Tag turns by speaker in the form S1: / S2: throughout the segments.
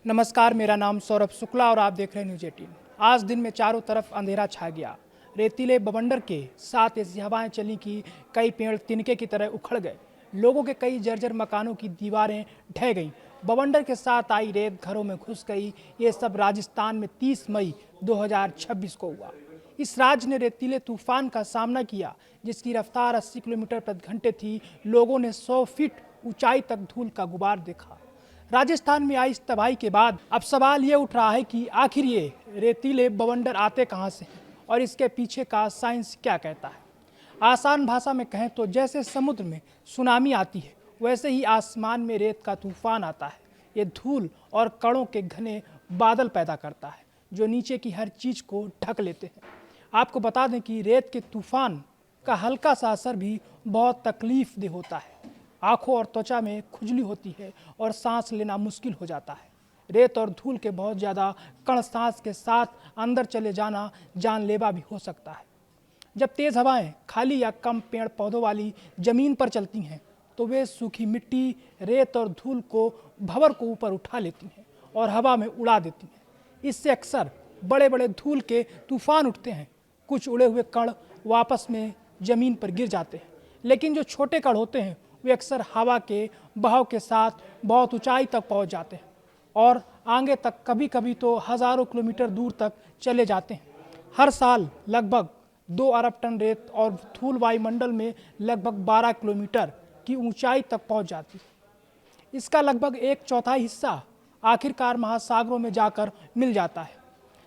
S1: नमस्कार, मेरा नाम सौरभ शुक्ला और आप देख रहे हैं न्यूज़ 18। आज दिन में चारों तरफ अंधेरा छा गया। रेतीले बवंडर के साथ ऐसी हवाएं चली कि कई पेड़ तिनके की तरह उखड़ गए। लोगों के कई जर्जर मकानों की दीवारें ढह गईं। बवंडर के साथ आई रेत घरों में घुस गई। ये सब राजस्थान में 30 मई 2026 को हुआ। इस राज्य ने रेतीले तूफान का सामना किया, जिसकी रफ्तार 80 किलोमीटर प्रति घंटे थी। लोगों ने 100 फीट ऊंचाई तक धूल का गुबार देखा। राजस्थान में आई इस तबाही के बाद अब सवाल ये उठ रहा है कि आखिर ये रेतीले बवंडर आते कहाँ से हैं और इसके पीछे का साइंस क्या कहता है। आसान भाषा में कहें तो जैसे समुद्र में सुनामी आती है, वैसे ही आसमान में रेत का तूफान आता है। ये धूल और कणों के घने बादल पैदा करता है जो नीचे की हर चीज को ढक लेते हैं। आपको बता दें कि रेत के तूफान का हल्का सा असर भी बहुत तकलीफदेह होता है। आंखों और त्वचा में खुजली होती है और सांस लेना मुश्किल हो जाता है। रेत और धूल के बहुत ज़्यादा कण सांस के साथ अंदर चले जाना जानलेवा भी हो सकता है। जब तेज़ हवाएं खाली या कम पेड़ पौधों वाली ज़मीन पर चलती हैं तो वे सूखी मिट्टी, रेत और धूल को भंवर को ऊपर उठा लेती हैं और हवा में उड़ा देती हैं। इससे अक्सर बड़े बड़े धूल के तूफान उठते हैं। कुछ उड़े हुए कण वापस में ज़मीन पर गिर जाते हैं, लेकिन जो छोटे कण होते हैं वे अक्सर हवा के बहाव के साथ बहुत ऊंचाई तक पहुंच जाते हैं और आगे तक, कभी कभी तो हज़ारों किलोमीटर दूर तक चले जाते हैं। हर साल लगभग 2 अरब टन रेत और धूल वायुमंडल में लगभग 12 किलोमीटर की ऊंचाई तक पहुंच जाती है। इसका लगभग 1/4 हिस्सा आखिरकार महासागरों में जाकर मिल जाता है।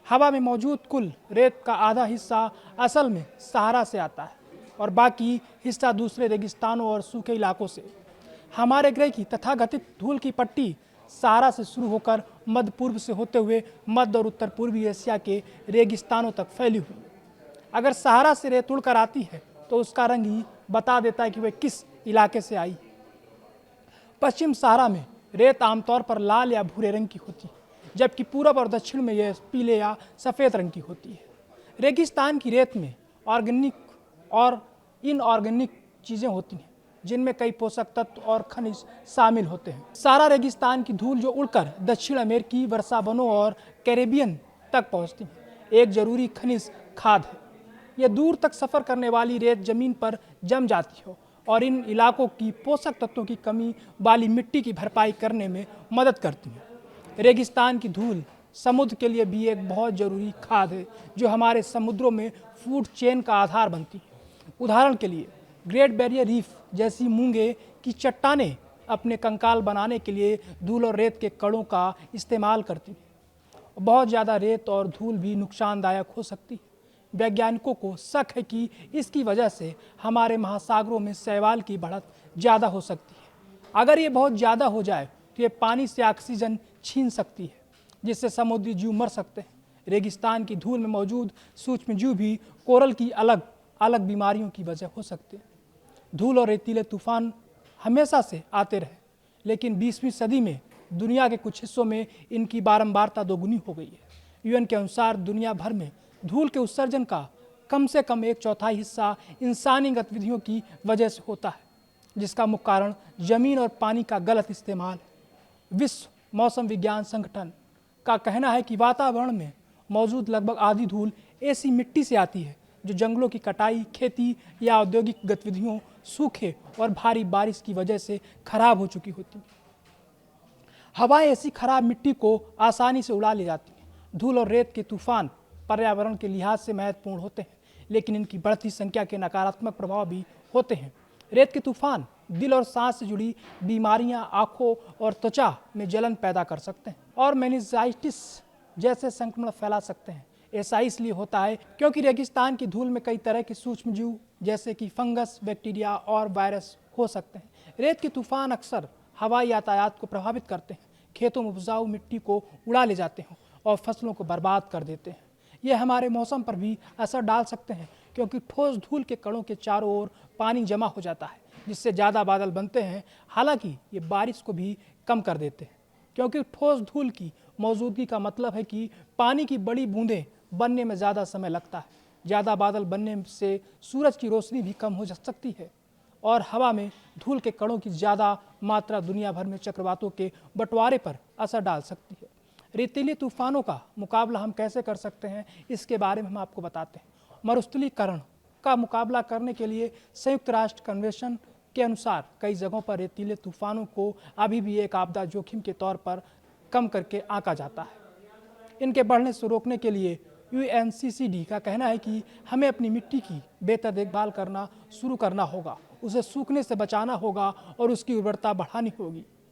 S1: हवा में मौजूद कुल रेत का आधा हिस्सा असल में सहारा से आता है और बाकी हिस्सा दूसरे रेगिस्तानों और सूखे इलाकों से। हमारे ग्रह की तथाकथित धूल की पट्टी सहारा से शुरू होकर मध्य पूर्व से होते हुए मध्य और उत्तर पूर्वी एशिया के रेगिस्तानों तक फैली हुई। अगर सहारा से रेत उड़कर आती है तो उसका रंग ही बता देता है कि वह किस इलाके से आई। पश्चिम सहारा में रेत आमतौर पर लाल या भूरे रंग की होती है, जबकि पूरब और दक्षिण में यह पीले या सफ़ेद रंग की होती है। रेगिस्तान की रेत में ऑर्गेनिक और इनऑर्गेनिक चीज़ें होती हैं, जिनमें कई पोषक तत्व और खनिज शामिल होते हैं। सारा रेगिस्तान की धूल जो उड़कर दक्षिण अमेरिकी वर्षावनों और कैरेबियन तक पहुंचती है, एक जरूरी खनिज खाद है। यह दूर तक सफ़र करने वाली रेत जमीन पर जम जाती है और इन इलाकों की पोषक तत्वों की कमी वाली मिट्टी की भरपाई करने में मदद करती है। रेगिस्तान की धूल समुद्र के लिए भी एक बहुत ज़रूरी खाद है, जो हमारे समुद्रों में फूड चेन का आधार बनती है। उदाहरण के लिए ग्रेट बैरियर रीफ जैसी मूंगे की चट्टानें अपने कंकाल बनाने के लिए धूल और रेत के कणों का इस्तेमाल करती हैं। बहुत ज़्यादा रेत और धूल भी नुकसानदायक हो सकती है। वैज्ञानिकों को शक है कि इसकी वजह से हमारे महासागरों में शैवाल की बढ़त ज़्यादा हो सकती है। अगर ये बहुत ज़्यादा हो जाए तो ये पानी से ऑक्सीजन छीन सकती है, जिससे समुद्री जीव मर सकते हैं। रेगिस्तान की धूल में मौजूद सूक्ष्म जीव भी कोरल की अलग अलग बीमारियों की वजह हो सकते हैं। धूल और रेतीले तूफान हमेशा से आते रहे, लेकिन 20वीं सदी में दुनिया के कुछ हिस्सों में इनकी बारंबारता दोगुनी हो गई है। यूएन के अनुसार दुनिया भर में धूल के उत्सर्जन का कम से कम 1/4 हिस्सा इंसानी गतिविधियों की वजह से होता है, जिसका मुख्य कारण जमीन और पानी का गलत इस्तेमाल है। विश्व मौसम विज्ञान संगठन का कहना है कि वातावरण में मौजूद लगभग आधी धूल ऐसी मिट्टी से आती है जो जंगलों की कटाई, खेती या औद्योगिक गतिविधियों, सूखे और भारी बारिश की वजह से खराब हो चुकी होती है। हवाएं ऐसी खराब मिट्टी को आसानी से उड़ा ले जाती हैं। धूल और रेत के तूफान पर्यावरण के लिहाज से महत्वपूर्ण होते हैं, लेकिन इनकी बढ़ती संख्या के नकारात्मक प्रभाव भी होते हैं। रेत के तूफान दिल और सांस से जुड़ी बीमारियां, आंखों और त्वचा में जलन पैदा कर सकते हैं और मेनिंजाइटिस जैसे संक्रमण फैला सकते हैं। ऐसा इसलिए होता है क्योंकि रेगिस्तान की धूल में कई तरह के सूक्ष्म जीव जैसे कि फंगस, बैक्टीरिया और वायरस हो सकते हैं। रेत के तूफान अक्सर हवाई यातायात को प्रभावित करते हैं, खेतों में उपजाऊ मिट्टी को उड़ा ले जाते हैं और फसलों को बर्बाद कर देते हैं। ये हमारे मौसम पर भी असर डाल सकते हैं, क्योंकि ठोस धूल के कणों के चारों ओर पानी जमा हो जाता है, जिससे ज़्यादा बादल बनते हैं। हालांकि ये बारिश को भी कम कर देते हैं, क्योंकि ठोस धूल की मौजूदगी का मतलब है कि पानी की बड़ी बूंदें बनने में ज़्यादा समय लगता है। ज़्यादा बादल बनने से सूरज की रोशनी भी कम हो सकती है और हवा में धूल के कणों की ज़्यादा मात्रा दुनिया भर में चक्रवातों के बंटवारे पर असर डाल सकती है। रेतीले तूफानों का मुकाबला हम कैसे कर सकते हैं, इसके बारे में हम आपको बताते हैं। मरुस्थलीकरण का मुकाबला करने के लिए संयुक्त राष्ट्र कन्वेंशन के अनुसार कई जगहों पर रेतीले तूफानों को अभी भी एक आपदा जोखिम के तौर पर कम करके आंका जाता है। इनके बढ़ने से रोकने के लिए UNCCD का कहना है कि हमें अपनी मिट्टी की बेहतर देखभाल करना शुरू करना होगा, उसे सूखने से बचाना होगा और उसकी उर्वरता बढ़ानी होगी।